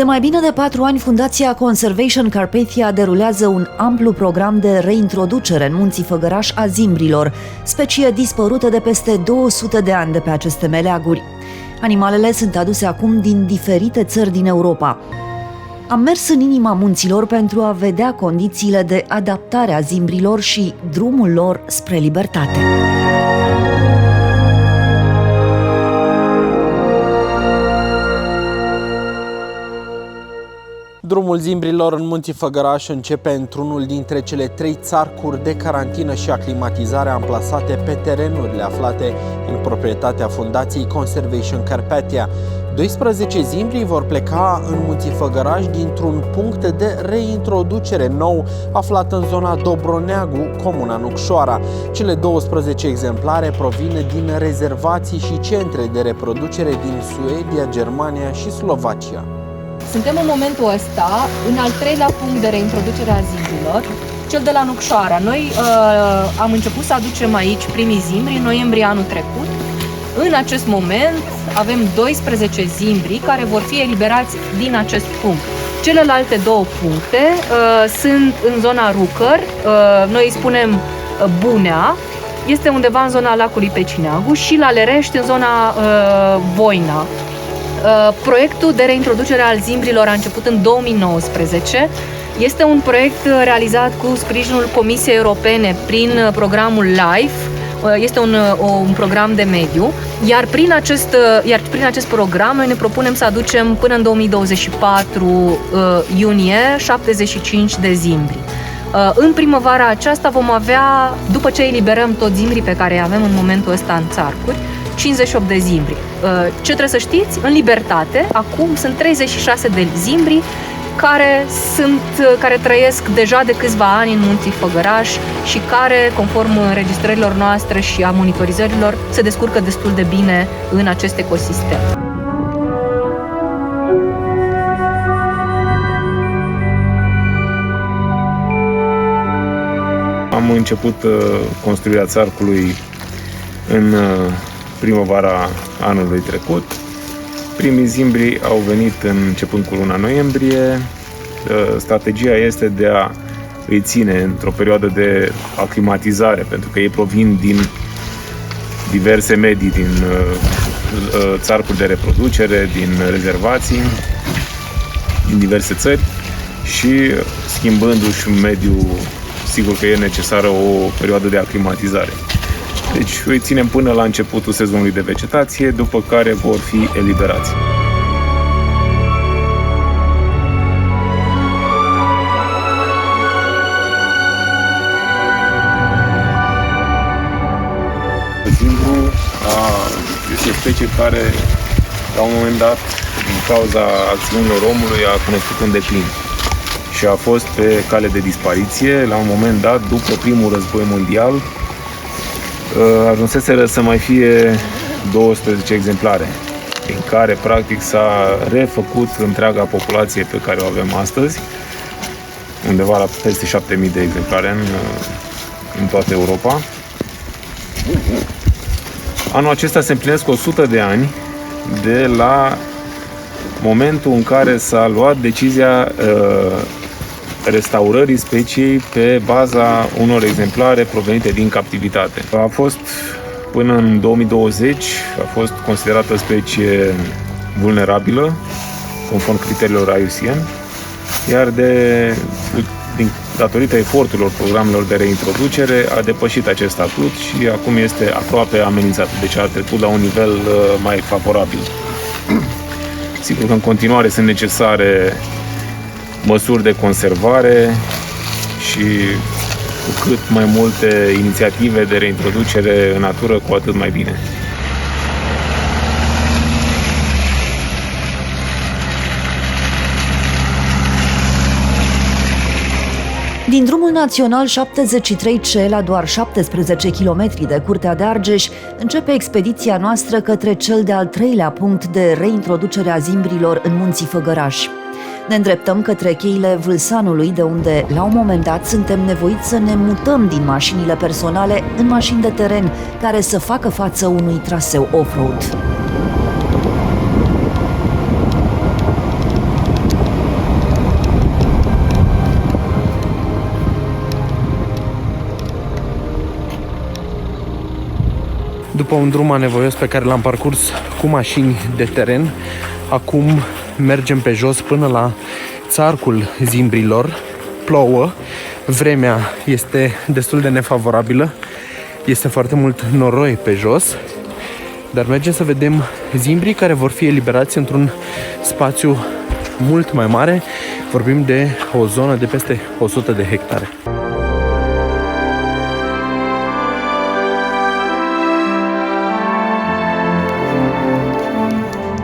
De mai bine de 4 ani, Fundația Conservation Carpathia derulează un amplu program de reintroducere în Munții Făgăraș a zimbrilor, specie dispărută de peste 200 de ani de pe aceste meleaguri. Animalele sunt aduse acum din diferite țări din Europa. Am mers în inima munților pentru a vedea condițiile de adaptare a zimbrilor și drumul lor spre libertate. Drumul zimbrilor în Munții Făgăraș începe într-unul dintre cele 3 țarcuri de carantină și aclimatizare amplasate pe terenurile aflate în proprietatea Fundației Conservation Carpathia. 12 zimbri vor pleca în Munții Făgăraș dintr-un punct de reintroducere nou aflat în zona Dobroneagu, comuna Nucșoara. Cele 12 exemplare provin din rezervații și centre de reproducere din Suedia, Germania și Slovacia. Suntem în momentul ăsta în al 3-lea punct de reintroducere a zimbrilor, cel de la Nucșoara. Noi am început să aducem aici primii zimbri în noiembrie anul trecut. În acest moment avem 12 zimbri care vor fi eliberați din acest punct. Celelalte 2 puncte sunt în zona Rucăr, noi îi spunem Bunea, este undeva în zona lacului Pecineagu, și la Lerești în zona Voina. Proiectul de reintroducere al zimbrilor a început în 2019. Este un proiect realizat cu sprijinul Comisiei Europene prin programul LIFE. Este un program de mediu, iar prin acest program noi ne propunem să aducem până în 2024 iunie 75 de zimbri. În primăvara aceasta vom avea, după ce eliberăm toți zimbrii pe care îi avem în momentul ăsta în țarcuri, 58 de zimbri. Ce trebuie să știți? În libertate, acum sunt 36 de zimbri care trăiesc deja de câțiva ani în Munții Făgăraș și care, conform înregistrărilor noastre și a monitorizărilor, se descurcă destul de bine în acest ecosistem. Am început construirea țarcului în primăvara anului trecut. Primii zimbri au venit începând cu luna noiembrie. Strategia este de a îi ține într-o perioadă de aclimatizare, pentru că ei provin din diverse medii, din țarcuri de reproducere, din rezervații, din diverse țări, și schimbându-și un mediu, sigur că e necesară o perioadă de aclimatizare. Deci îi ținem până la începutul sezonului de vegetație, după care vor fi eliberați. Zimbru este o specie care, la un moment dat, din cauza acțiunilor omului, a cunoscut un declin și a fost pe cale de dispariție. La un moment dat, după primul război mondial, ajunseseră să mai fie 12 exemplare, în care practic s-a refăcut întreaga populație pe care o avem astăzi, undeva la peste 7.000 de exemplare în toată Europa. Anul acesta se împlinesc 100 de ani de la momentul în care s-a luat decizia restaurării speciei pe baza unor exemplare provenite din captivitate. A fost până în 2020, a fost considerată specie vulnerabilă, conform criteriilor IUCN, iar datorită eforturilor programelor de reintroducere a depășit acest statut și acum este aproape amenințată, deci a trecut la un nivel mai favorabil. Sigur că în continuare sunt necesare măsuri de conservare și cu cât mai multe inițiative de reintroducere în natură, cu atât mai bine. Din drumul național 73C, la doar 17 km de Curtea de Argeș, începe expediția noastră către cel de-al 3-lea punct de reintroducere a zimbrilor în Munții Făgăraș. Ne îndreptăm către cheile Vâlsanului, de unde, la un moment dat, suntem nevoiți să ne mutăm din mașinile personale în mașini de teren, care să facă față unui traseu off-road. După un drum anevoios pe care l-am parcurs cu mașini de teren, acum mergem pe jos până la țarcul Zimbrilor. Plouă, vremea este destul de nefavorabilă, este foarte mult noroi pe jos, dar mergem să vedem zimbrii care vor fi eliberați într-un spațiu mult mai mare. Vorbim de o zonă de peste 100 de hectare.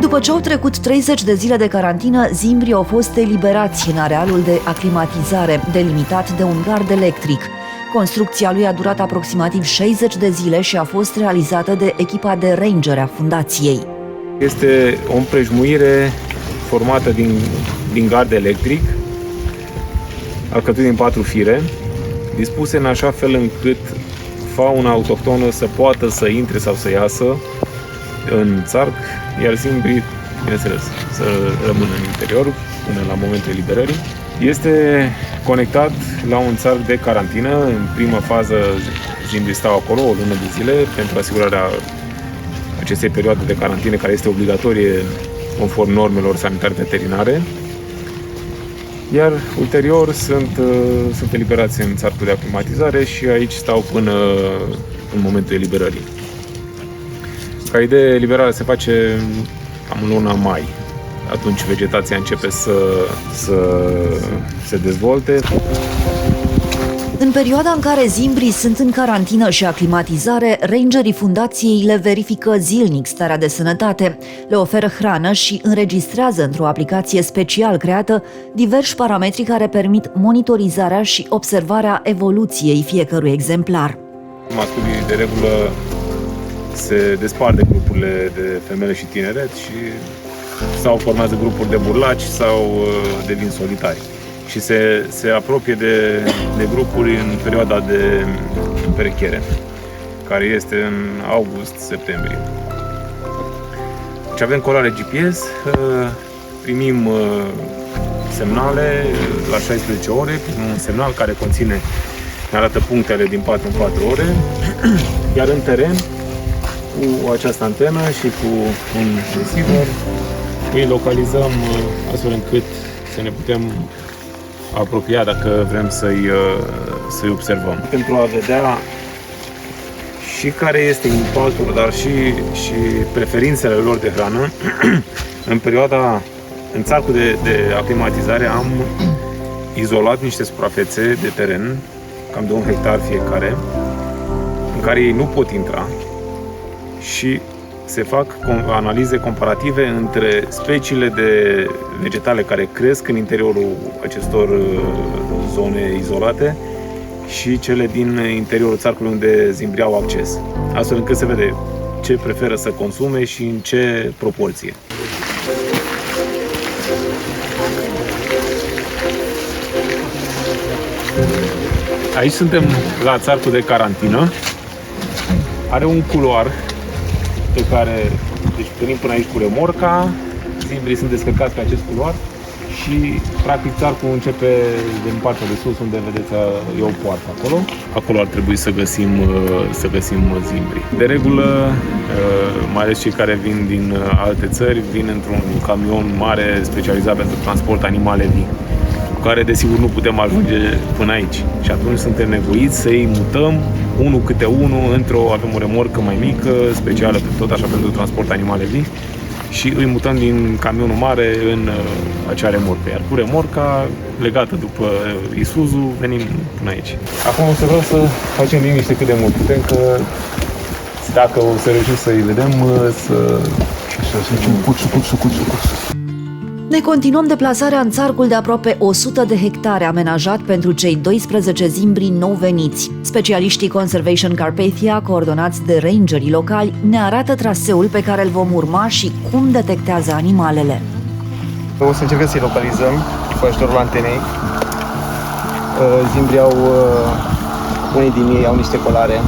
După ce au trecut 30 de zile de carantină, zimbrii au fost eliberați în arealul de aclimatizare, delimitat de un gard electric. Construcția lui a durat aproximativ 60 de zile și a fost realizată de echipa de ranger a fundației. Este o împrejmuire formată din gard electric, alcătuit din 4 fire, dispuse în așa fel încât fauna autohtonă să poată să intre sau să iasă în țarc, iar zimbrii, bineînțeles, să rămână în interior până la momentul eliberării. Este conectat la un țarc de carantină. În prima fază, zimbrii stau acolo o lună de zile pentru asigurarea acestei perioade de carantină, care este obligatorie conform normelor sanitare veterinare. Iar ulterior sunt eliberați în țarcul de aclimatizare și aici stau până în momentul eliberării. Ca idee, eliberarea se face cam în luna mai. Atunci vegetația începe să se dezvolte. În perioada în care zimbrii sunt în carantină și aclimatizare, rangerii fundației le verifică zilnic starea de sănătate, le oferă hrană și înregistrează într-o aplicație special creată diversi parametri care permit monitorizarea și observarea evoluției fiecărui exemplar. Masculii de regulă se despart de grupurile de femele și tineret și sau formează grupuri de burlaci sau devin solitari. Și se apropie de grupuri în perioada de împerechiere, care este în august-septembrie. Deci avem colare GPS, primim semnale la 16 ore, un semnal care conține, ne arată punctele din 4 în 4 ore, iar în teren, cu această antenă și cu un receiver, îi localizăm astfel încât să ne putem apropia dacă vrem să-i observăm. Pentru a vedea și care este impactul, dar și preferințele lor de hrană, în țarcul de aclimatizare am izolat niște suprafețe de teren, cam de 1 hectar fiecare, în care ei nu pot intra și se fac analize comparative între speciile de vegetale care cresc în interiorul acestor zone izolate și cele din interiorul țarcului unde zimbrii au acces, astfel încât se vede ce preferă să consume și în ce proporție. Aici suntem la țarcul de carantină. Are un culoar pe care, deci venim până aici cu remorca, zimbrii sunt descărcați pe acest culoar și practic țarcul începe din partea de sus, unde vedeți e o poartă acolo. Acolo ar trebui să găsim zimbrii. De regulă, mai ales cei care vin din alte țări, vin într-un camion mare specializat pentru transport animale vii, cu care desigur nu putem ajunge până aici. Și atunci suntem nevoiți să îi mutăm unul câte unul avem o remorcă mai mică, specială tot așa pentru transport animale vii, și îi mutăm din camionul mare în acea remorcă. Iar cu remorca legată după Isuzu venim până aici. Acum o să vreau să facem liniște cât de mult putem, că dacă o să reușim să-i vedem, să facem curț. Ne continuăm deplasarea în țarcul de aproape 100 de hectare amenajat pentru cei 12 zimbri nou veniți. Specialiștii Conservation Carpathia, coordonați de rangerii locali, ne arată traseul pe care îl vom urma și cum detectează animalele. O să încercăm să-i localizăm cu ajutorul antenei. Zimbrii unii din ei au niște colare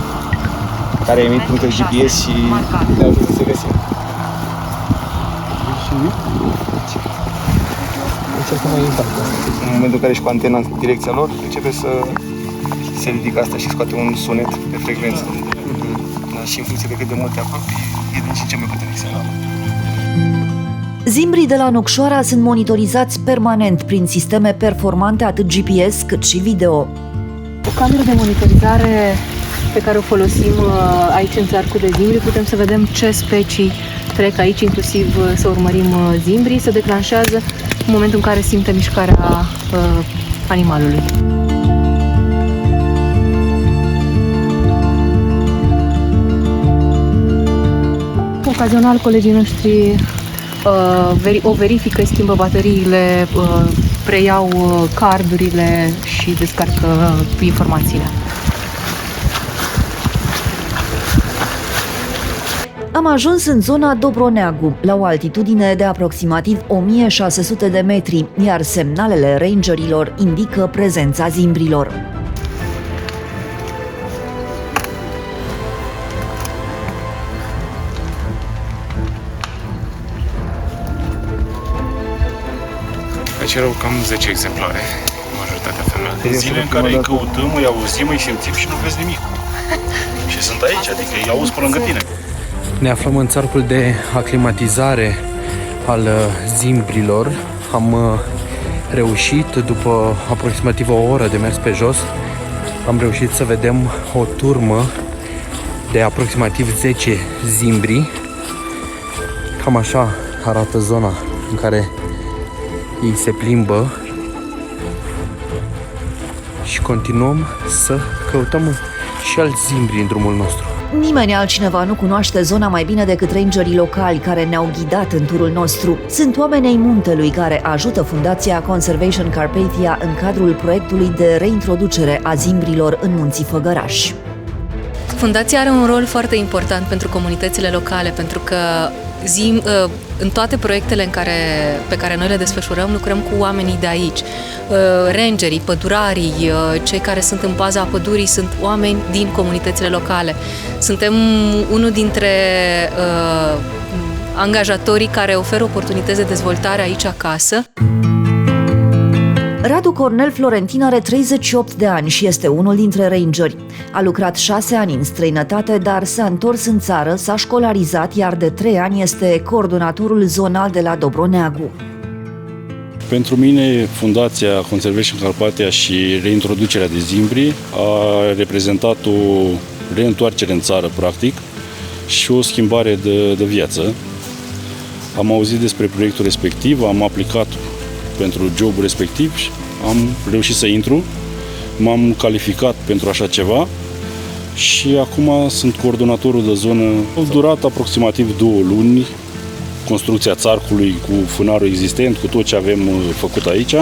care emit puncte GPS și ne ajută să găsim. Încercăm mai impact. În momentul în care ești cu antena în direcția lor, începe să se ridică asta și scoate un sunet pe frecvență. și în funcție de cât de multe apă, e din ce în ce mai puternic semnalul. Zimbrii de la Nocșoara sunt monitorizați permanent prin sisteme performante atât GPS cât și video. O cameră de monitorizare pe care o folosim aici în Țarcul de Zimbri, putem să vedem ce specii trec aici, inclusiv să urmărim zimbrii, se declanșează în momentul în care simte mișcarea animalului. Ocazional, colegii noștri o verifică, schimbă bateriile, preiau cardurile și descarcă informațiile. Am ajuns în zona Dobroneagu, la o altitudine de aproximativ 1600 de metri, iar semnalele rangerilor indică prezența zimbrilor. Aici erau cam 10 exemplare, majoritatea femele. Zile în care îi căutăm, îi auzim, îi simțim și nu vezi nimic. Și sunt aici, adică îi auzi pe lângă tine. Ne aflăm în țarcul de aclimatizare al zimbrilor. Am reușit, după aproximativ o oră de mers pe jos, am reușit să vedem o turmă de aproximativ 10 zimbri. Cam așa arată zona în care ei se plimbă și continuăm să căutăm și alți zimbri în drumul nostru. Nimeni altcineva nu cunoaște zona mai bine decât rangerii locali care ne-au ghidat în turul nostru. Sunt oameni ai muntelui care ajută Fundația Conservation Carpathia în cadrul proiectului de reintroducere a zimbrilor în Munții Făgăraș. Fundația are un rol foarte important pentru comunitățile locale, pentru că în toate proiectele pe care noi le desfășurăm, lucrăm cu oamenii de aici. Rangerii, pădurarii, cei care sunt în baza pădurii sunt oameni din comunitățile locale. Suntem unul dintre angajatorii care oferă oportunități de dezvoltare aici acasă. Radu Cornel Florentin are 38 de ani și este unul dintre rangeri. A lucrat 6 ani în străinătate, dar s-a întors în țară, s-a școlarizat, iar de 3 ani este coordonatorul zonal de la Dobroneagu. Pentru mine, Fundația Conservation Carpathia și reintroducerea de zimbri a reprezentat o reîntoarcere în țară, practic, și o schimbare de viață. Am auzit despre proiectul respectiv, am aplicat pentru jobul respectiv și am reușit să intru, m-am calificat pentru așa ceva și acum sunt coordonatorul de zonă. A durat aproximativ 2 luni construcția țarcului cu fânarul existent, cu tot ce avem făcut aici.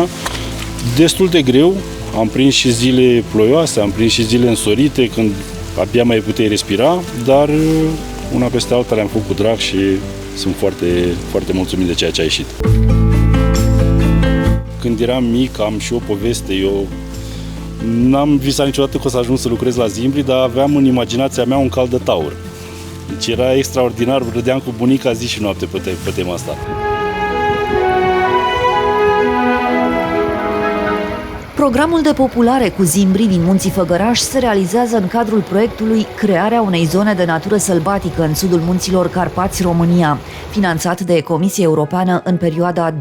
Destul de greu, am prins și zile ploioase, am prins și zile însorite când abia mai puteai respira, dar una peste alta le-am făcut cu drag și sunt foarte, foarte mulțumit de ceea ce a ieșit. Când eram mic, am și o poveste. Eu n-am visat niciodată că o să ajung să lucrez la zimbri, dar aveam în imaginația mea un cal de taur. Deci era extraordinar, râdeam cu bunica zi și noapte pe tema asta. Programul de populare cu zimbrii din Munții Făgăraș se realizează în cadrul proiectului Crearea unei zone de natură sălbatică în sudul munților Carpați, România, finanțat de Comisia Europeană în perioada 2019-2024.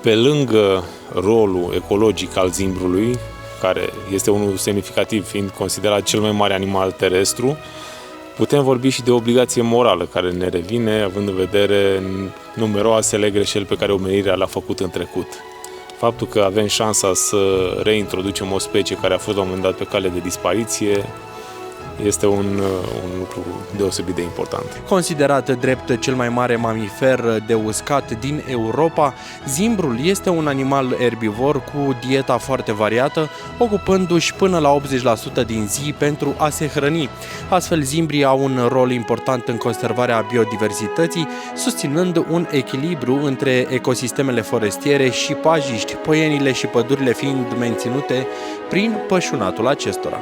Pe lângă rolul ecologic al zimbrului, care este unul semnificativ fiind considerat cel mai mare animal terestru, putem vorbi și de obligație morală care ne revine, având în vedere numeroasele greșeli pe care omenirea le-a făcut în trecut. Faptul că avem șansa să reintroducem o specie care a fost la un moment dat pe cale de dispariție este un lucru deosebit de important. Considerat drept cel mai mare mamifer de uscat din Europa, zimbrul este un animal erbivor cu dieta foarte variată, ocupându-și până la 80% din zi pentru a se hrăni. Astfel, zimbrii au un rol important în conservarea biodiversității, susținând un echilibru între ecosistemele forestiere și pajiști, poienile și pădurile fiind menținute prin pășunatul acestora.